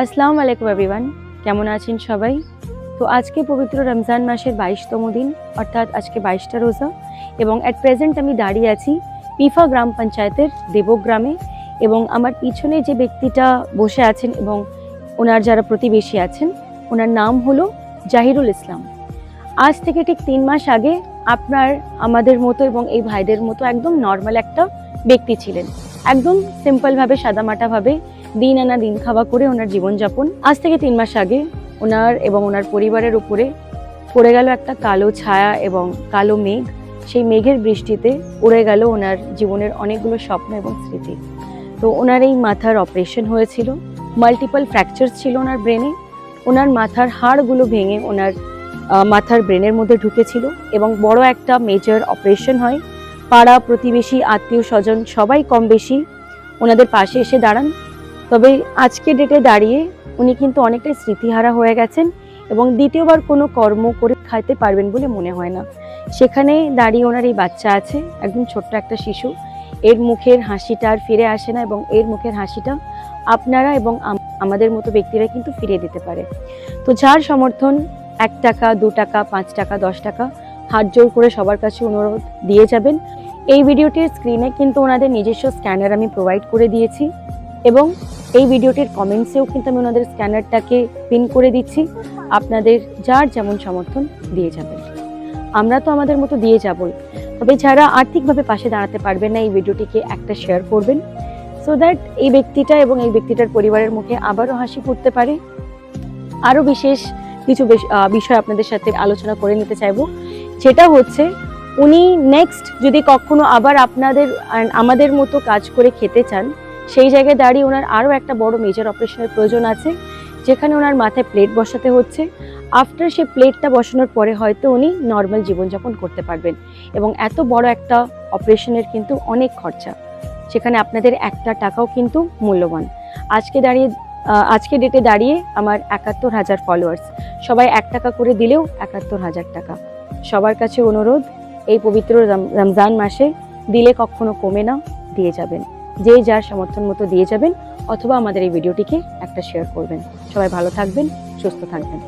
আসসালামু আলাইকুম এভরিওয়ান, কেমন আছেন সবাই? তো আজকে পবিত্র রমজান মাসের 22তম দিন, অর্থাৎ আজকে 22টা রোজা এবং অ্যাট প্রেজেন্ট আমি দাঁড়িয়ে আছি পিফা গ্রাম পঞ্চায়েতের দেবগ্রামে। এবং আমার পিছনে যে ব্যক্তিটা বসে আছেন এবং ওনার যারা প্রতিবেশী আছেন, ওনার নাম হলো জাহিরুল ইসলাম। আজ থেকে ঠিক 3 মাস আগে আপনার আমাদের মতো এবং এই ভাইদের মতো একদম নর্মাল একটা ব্যক্তি ছিলেন। একদম সিম্পলভাবে সাদামাটাভাবে দিন আনা দিন খাওয়া করে ওনার জীবনযাপন। আজ থেকে 3 মাস আগে ওনার এবং ওনার পরিবারের উপরে পড়ে গেল একটা কালো ছায়া এবং কালো মেঘ। সেই মেঘের বৃষ্টিতে উড়ে গেল ওনার জীবনের অনেকগুলো স্বপ্ন এবং স্মৃতি। তো ওনার এই মাথার অপারেশন হয়েছিল, মাল্টিপল ফ্র্যাকচার ছিল ওনার ব্রেনে। ওনার মাথার হাড়গুলো ভেঙে ওনার মাথার ব্রেনের মধ্যে ঢুকেছিল এবং বড় একটা মেজর অপারেশন হয়। পাড়া প্রতিবেশী আত্মীয় স্বজন সবাই কম বেশি ওনাদের পাশে এসে দাঁড়ান। তবে আজকে ডেটে দাঁড়িয়ে উনি কিন্তু অনেকটাই স্মৃতিহারা হয়ে গেছেন এবং দ্বিতীয়বার কোনো কর্ম করে খাইতে পারবেন বলে মনে হয় না। সেখানে দাঁড়িয়ে ওনার এই বাচ্চা আছে, একদম ছোট্ট একটা শিশু। এর মুখের হাসিটা আর ফিরে আসে না এবং এর মুখের হাসিটা আপনারা এবং আমাদের মতো ব্যক্তিরা কিন্তু ফিরিয়ে দিতে পারে। তো যার সমর্থন 1 টাকা, 2 টাকা, 5 টাকা, 10 টাকা হাত জোর করে সবার কাছে অনুরোধ দিয়ে যাবেন। এই ভিডিওটির স্ক্রিনে কিন্তু ওনাদের নিজস্ব স্ক্যানার আমি প্রোভাইড করে দিয়েছি এবং এই ভিডিওটির কমেন্টসেও কিন্তু আমি ওনাদের স্ক্যানারটাকে পিন করে দিচ্ছি। আপনাদের যার যেমন সমর্থন দিয়ে যাবেন, আমরা তো আমাদের মতো দিয়ে যাবই। তবে যারা আর্থিকভাবে পাশে দাঁড়াতে পারবেন না, এই ভিডিওটিকে একটা শেয়ার করবেন, সো দ্যাট এই ব্যক্তিটা এবং এই ব্যক্তিটার পরিবারের মুখে আবারও হাসি ফুটতে পারে। আরও বিশেষ কিছু বিষয় আপনাদের সাথে আলোচনা করে নিতে চাইবো, যেটা হচ্ছে উনি নেক্সট যদি কখনো আবার আপনাদের আমাদের মতো কাজ করে খেতে চান, সেই জায়গায় দাঁড়িয়ে ওনার আরও একটা বড় মেজর অপারেশনের প্রয়োজন আছে, যেখানে ওনার মাথায় প্লেট বসাতে হচ্ছে। আফটার সেই প্লেটটা বসানোর পরে হয়তো উনি নর্মাল জীবনযাপন করতে পারবেন। এবং এত বড় একটা অপারেশনের কিন্তু অনেক খরচা, সেখানে আপনাদের একটা টাকাও কিন্তু মূল্যবান। আজকে ডেটে দাঁড়িয়ে আমার 71,000 ফলোয়ার্স, সবাই 1 টাকা করে দিলেও 71,000 টাকা। সবার কাছে অনুরোধ, এই পবিত্র রমজান মাসে দিলে কখনো কমে না, দিয়ে যাবেন। যে যার সমর্থন মতো দিয়ে যাবেন, অথবা আমাদের এই ভিডিওটিকে একটা শেয়ার করবেন। সবাই ভালো থাকবেন, সুস্থ থাকবেন।